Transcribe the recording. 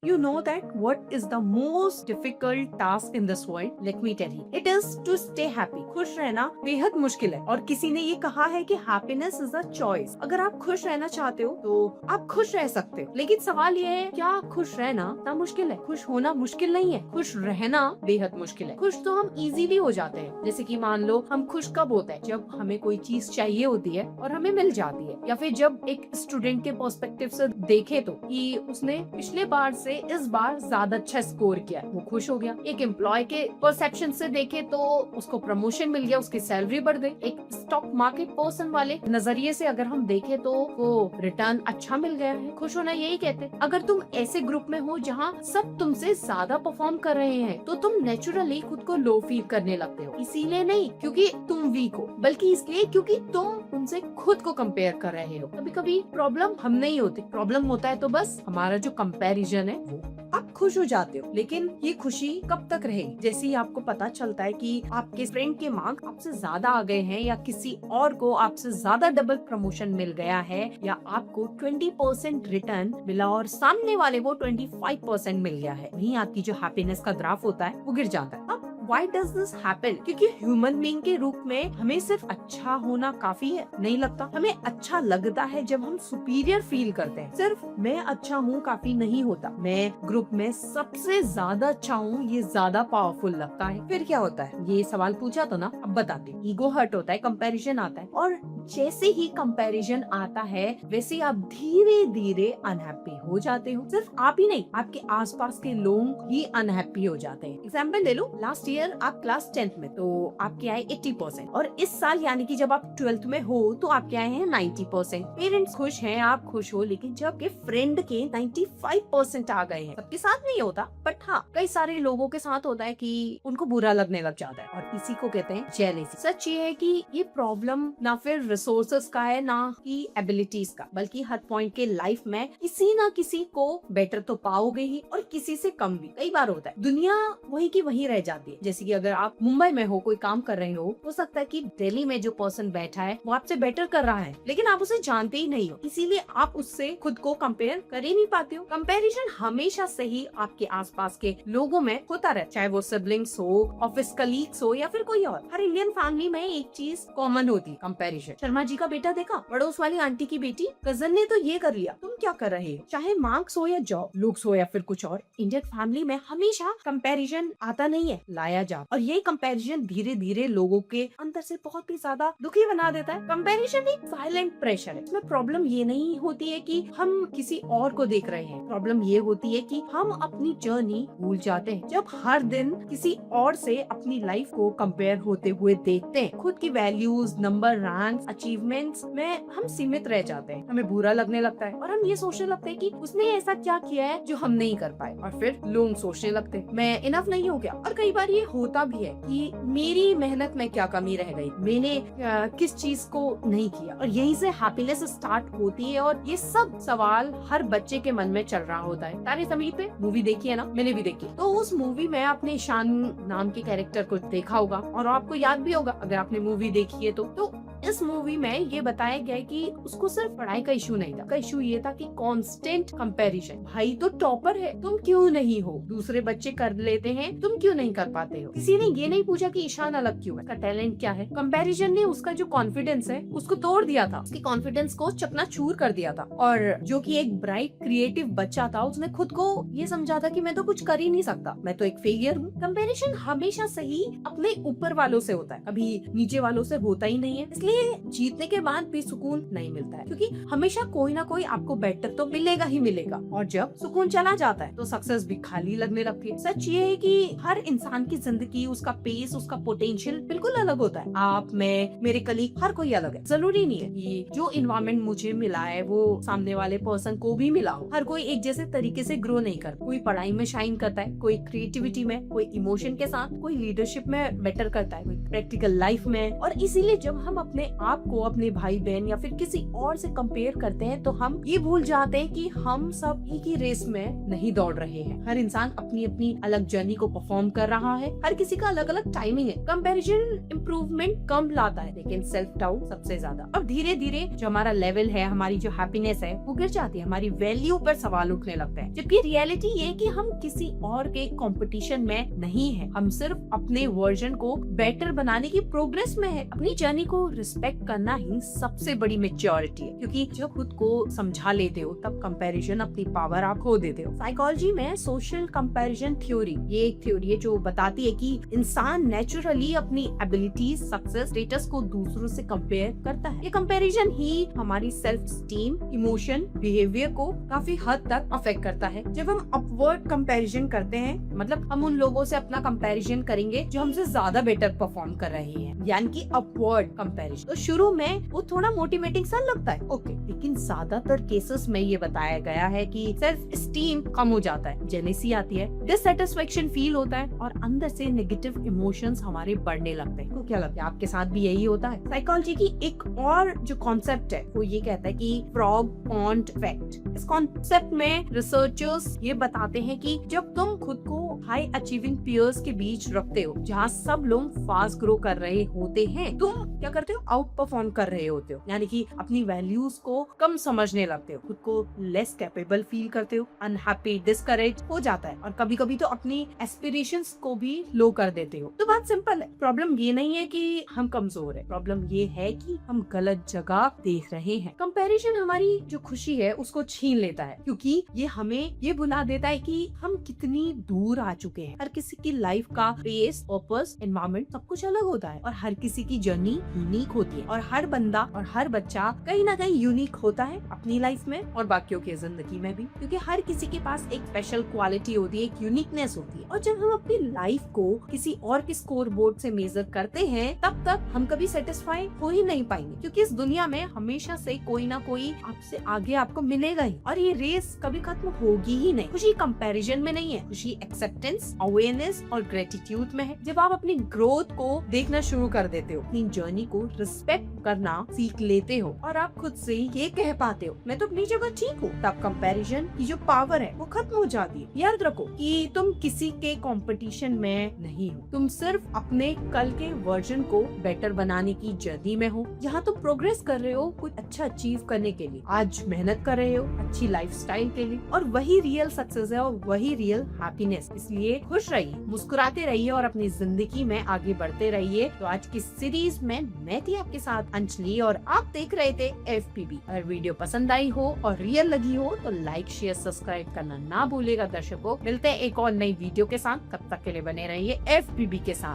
You know that what is the most difficult task in this world? Let me tell you. It is to stay happy. खुश रहना बेहद मुश्किल है और किसी ने ये कहा है कि happiness is a choice. अगर आप खुश रहना चाहते हो तो आप खुश रह सकते हो, लेकिन सवाल ये है क्या खुश रहना इतना मुश्किल है? खुश होना मुश्किल नहीं है, खुश रहना बेहद मुश्किल है। खुश तो हम इजीली हो जाते हैं, जैसे कि मान लो हम खुश कब होते हैं? जब हमें कोई चीज चाहिए होती है और हमें मिल जाती है, या फिर जब एक स्टूडेंट के पर्सपेक्टिव से देखे तो कि उसने पिछले बार से इस बार ज्यादा अच्छा स्कोर किया, वो खुश हो गया। एक एम्प्लॉय के परसेप्शन से देखे तो उसको प्रमोशन मिल गया, उसकी सैलरी बढ़ गई। एक स्टॉक मार्केट पर्सन वाले नजरिए से अगर हम देखें तो वो रिटर्न अच्छा मिल गया है, खुश होना यही कहते हैं। अगर तुम ऐसे ग्रुप में हो जहाँ सब तुमसे ज्यादा परफॉर्म कर रहे हैं तो तुम नेचुरली खुद को लो फील करने लगते हो। इसीलिए नहीं क्योंकि तुम वीक हो, बल्कि इसलिए क्योंकि तुम उनसे खुद को कंपेयर कर रहे हो। कभी कभी प्रॉब्लम हम नहीं होती, प्रॉब्लम होता है तो बस हमारा जो कंपैरिजन है वो। आप खुश हो जाते हो, लेकिन ये खुशी कब तक रहेगी? जैसे ही आपको पता चलता है कि आपके फ्रेंड के मार्क्स आपसे ज्यादा आ गए हैं, या किसी और को आपसे ज्यादा डबल प्रमोशन मिल गया है, या आपको 20% रिटर्न मिला और सामने वाले को 25% मिल गया है, वहीं आपकी जो हैप्पीनेस का ग्राफ होता है वो गिर जाता है। अब Why does this happen? क्योंकि ह्यूमन बीइंग के रूप में हमें सिर्फ अच्छा होना काफी है नहीं लगता। हमें अच्छा लगता है जब हम सुपीरियर फील करते हैं। सिर्फ मैं अच्छा हूँ काफी नहीं होता, मैं ग्रुप में सबसे ज्यादा अच्छा हूँ ये ज्यादा पावरफुल लगता है। फिर क्या होता है? ये सवाल पूछा तो ना, अब बताते। ईगो हर्ट होता है, कंपैरिजन आता है, और जैसे ही कंपैरिजन आता है वैसे आप धीरे धीरे अनहैप्पी हो जाते हो। सिर्फ आप ही नहीं, आपके आसपास के लोग ही अनहैप्पी हो जाते हैं। एग्जाम्पल ले लो, लास्ट ईयर आप क्लास 10th में तो आपके आए 80%, और इस साल यानी कि जब आप 12th में हो तो आपके आए हैं 90%। पेरेंट्स खुश हैं, आप खुश हो, लेकिन जब के फ्रेंड के 95% आ गए हैं, सबके साथ नहीं होता बट हाँ कई सारे लोगों के साथ होता है कि उनको बुरा लगने लग जाता है, और इसी को कहते हैं जेलेसी। सच ये है कि ये प्रॉब्लम ना फिर रिसोर्सेस का है ना कि एबिलिटीज का, बल्कि हर पॉइंट के लाइफ में किसी ना किसी को बेटर तो पाओगे ही और किसी से कम भी। कई बार होता है दुनिया वही की वही रह जाती है। जैसे कि अगर आप मुंबई में हो, कोई काम कर रहे हो सकता है कि दिल्ली में जो पर्सन बैठा है वो आपसे बेटर कर रहा है, लेकिन आप उसे जानते ही नहीं हो, इसीलिए आप उससे खुद को कंपेयर कर ही नहीं पाते हो। कंपैरिजन हमेशा से ही आपके आसपास के लोगों में होता रहता है, चाहे वो सिबलिंग्स हो, ऑफिस कलीग्स हो, या फिर कोई और। हर इंडियन फैमिली में एक चीज कॉमन होती है, कंपैरिजन। शर्मा जी का बेटा देखा, पड़ोस वाली आंटी की बेटी, कजन ने तो ये कर लिया, तुम क्या कर रहे हो? चाहे मार्क्स हो या जॉब, लुक्स हो या फिर कुछ और, इंडियन फैमिली में हमेशा कंपैरिजन आता नहीं है, लाया जा। और ये कंपैरिजन धीरे धीरे लोगों के अंदर से बहुत ही ज्यादा दुखी बना देता है। कंपैरिजन एक साइलेंट प्रेशर है। इसमें प्रॉब्लम ये नहीं होती है कि हम किसी और को देख रहे हैं, प्रॉब्लम ये होती है कि हम अपनी जर्नी भूल जाते हैं। जब हर दिन किसी और से अपनी लाइफ को कंपेयर होते हुए देखते हैं, खुद की वैल्यूज, नंबर, रैंक, अचीवमेंट्स में हम सीमित रह जाते हैं। हमें बुरा लगने लगता है और हम ये सोचने लगते हैं कि उसने ऐसा क्या किया है जो हम नहीं कर पाए, और फिर लोग सोचने लगते हैं मैं इनफ नहीं हो गया। और कई बार ये होता भी है कि मेरी मेहनत में क्या कमी रह गई, मैंने किस चीज को नहीं किया, और यहीं से हैप्पीनेस स्टार्ट होती है। और ये सब सवाल हर बच्चे के मन में चल रहा होता है। तारे ज़मीन पे मूवी देखी है ना? मैंने भी देखी। तो उस मूवी में आपने ईशान नाम के कैरेक्टर को देखा होगा, और आपको याद भी होगा अगर आपने मूवी देखी है तो इस मूवी में ये बताया गया है कि उसको सिर्फ पढ़ाई का इशू नहीं था, का इशू ये था कि कांस्टेंट कंपैरिजन। भाई तो टॉपर है, तुम क्यों नहीं हो? दूसरे बच्चे कर लेते हैं, तुम क्यों नहीं कर पाते हो? किसी ने ये नहीं पूछा कि ईशान अलग क्यों है, उसका टैलेंट क्या है। कंपैरिजन ने उसका जो कॉन्फिडेंस है उसको तोड़ दिया था, उसके कॉन्फिडेंस को चकनाचूर कर दिया था। और जो कि एक ब्राइट क्रिएटिव बच्चा था, उसने खुद को ये समझा था कि मैं तो कुछ कर ही नहीं सकता, मैं तो एक फेलियर हूँ। कंपैरिजन हमेशा से ही अपने ऊपर वालों से होता है, कभी नीचे वालों से होता ही नहीं है। इसलिए जीतने के बाद भी सुकून नहीं मिलता है, क्योंकि हमेशा कोई ना कोई आपको बेटर तो मिलेगा ही मिलेगा, और जब सुकून चला जाता है तो सक्सेस भी खाली लगने लगती है। सच ये है कि हर इंसान की जिंदगी, उसका पेस, उसका पोटेंशियल बिल्कुल अलग होता है। आप, मैं, मेरे कलीग, हर कोई अलग है। जरूरी नहीं है कि जो इन्वायरमेंट मुझे मिला है वो सामने वाले पर्सन को भी मिला हो। हर कोई एक जैसे तरीके से ग्रो नहीं करता। कोई पढ़ाई में शाइन करता है, कोई क्रिएटिविटी में, कोई इमोशन के साथ, कोई लीडरशिप में बेटर करता है, कोई प्रैक्टिकल लाइफ में। और इसीलिए जब हम अपने अपने आप को अपने भाई बहन या फिर किसी और से कंपेयर करते हैं तो हम ये भूल जाते हैं कि हम सब एक ही रेस में नहीं दौड़ रहे हैं। हर इंसान अपनी अपनी अलग जर्नी को परफॉर्म कर रहा है, हर किसी का अलग अलग टाइमिंग है। कंपैरिजन इंप्रूवमेंट कम लाता है लेकिन सेल्फ डाउट सबसे ज्यादा। और धीरे धीरे जो हमारा लेवल है, हमारी जो हैप्पीनेस है वो गिर जाती है, हमारी वैल्यू पर सवाल उठने लगता है। जबकि रियलिटी ये है कि हम किसी और के कंपटीशन में नहीं है, हम सिर्फ अपने वर्जन को बेटर बनाने की प्रोग्रेस में है। अपनी जर्नी को रिस्पेक्ट करना ही सबसे बड़ी मेच्योरिटी है, क्योंकि जब खुद को समझा लेते हो तब कंपैरिजन अपनी पावर आप खो देते हो। साइकोलॉजी में सोशल कंपैरिजन थ्योरी, ये एक थ्योरी है जो बताती है कि इंसान नेचुरली अपनी एबिलिटीज, सक्सेस, स्टेटस को दूसरों से कंपेयर करता है। ये कंपैरिजन ही हमारी सेल्फ स्टीम, इमोशन, बिहेवियर को काफी हद तक अफेक्ट करता है। जब हम अपवर्ड कंपैरिजन करते हैं, मतलब हम उन लोगों से अपना कंपैरिजन करेंगे जो हमसे ज्यादा बेटर परफॉर्म कर रहे हैं, यानी कि अपवर्ड कंपैरिजन। तो शुरू में वो थोड़ा मोटिवेटिंग सा लगता है, ओके, लेकिन ज्यादातर केसेस में ये बताया गया है कि सेल्फ स्टीम कम हो जाता है, जेलेसी आती है, डिससैटिस्फैक्शन फील होता है और अंदर से नेगेटिव इमोशंस हमारे बढ़ने लगते हैं। तो क्या लगता है आपके साथ भी यही होता है? साइकोलॉजी की एक और जो कॉन्सेप्ट है वो ये कहता है कि फ्रॉग पॉन्ड इफेक्ट। इस कॉन्सेप्ट में रिसर्चर्स ये बताते हैं कि जब तुम खुद को हाई अचीविंग पीयर्स के बीच रखते हो, जहाँ सब लोग फास्ट ग्रो कर रहे होते हैं, तुम क्या करते हो? आउट परफॉर्म कर रहे होते हो, यानी कि अपनी वैल्यूज को कम समझने लगते हो, खुद को लेस कैपेबल फील करते हो, अनहैप्पी, डिस्करेज हो जाता है और कभी कभी तो अपनी एस्पिरेशंस को भी लो कर देते हो। तो बात सिंपल है, प्रॉब्लम ये नहीं है कि हम कमजोर है, प्रॉब्लम ये है कि हम गलत जगह देख रहे हैं। कंपैरिजन हमारी जो खुशी है उसको छीन लेता है, क्योंकि ये हमें ये भुला देता है कि हम कितनी दूर आ चुके हैं। हर किसी की लाइफ का पेस, पर्पस, एनवायरनमेंट सब कुछ अलग होता है और हर किसी की जर्नी यूनिक होती है और हर बंदा और हर बच्चा कहीं ना कहीं यूनिक होता है अपनी लाइफ में और बाकियों की जिंदगी में भी, क्योंकि हर किसी के पास एक स्पेशल क्वालिटी होती है, एक यूनिकनेस होती है। और जब हम अपनी लाइफ को किसी और के स्कोर बोर्ड से मेजर करते हैं तब तक हम कभी सेटिस्फाई हो ही नहीं पाएंगे, क्योंकि इस दुनिया में हमेशा से कोई ना कोई आपसे आगे आपको मिलेगा ही और ये रेस कभी खत्म होगी ही नहीं। खुशी कंपैरिजन में नहीं है, खुशी एक्सेप्टेंस, अवेयरनेस और ग्रेटिट्यूड में है। जब आप अपनी ग्रोथ को देखना शुरू कर देते हो, अपनी जर्नी को रिस्पेक्ट करना सीख लेते हो और आप खुद से ये कह पाते हो मैं तो अपनी जगह ठीक हूँ, तब कंपैरिजन की जो पावर है वो खत्म हो जाती है। याद रखो कि तुम किसी के कंपटीशन में नहीं हो, तुम सिर्फ अपने कल के वर्जन को बेटर बनाने की जर्नी में हो, जहाँ तुम प्रोग्रेस कर रहे हो कुछ अच्छा अचीव करने के लिए, आज मेहनत कर रहे हो अच्छी लाइफस्टाइल के लिए, और वही रियल सक्सेस है और वही रियल हैप्पीनेस। इसलिए खुश रहिए, मुस्कुराते रहिए और अपनी जिंदगी में आगे बढ़ते रहिए। तो आज की सीरीज में मैं थी आपके साथ अंजलि और आप देख रहे थे FPB। अगर वीडियो पसंद आई हो और रियल लगी हो तो लाइक, शेयर, सब्सक्राइब करना ना भूलेगा। दर्शकों, मिलते हैं एक और नई वीडियो के साथ, तब तक के लिए बने रहिए FPB के साथ।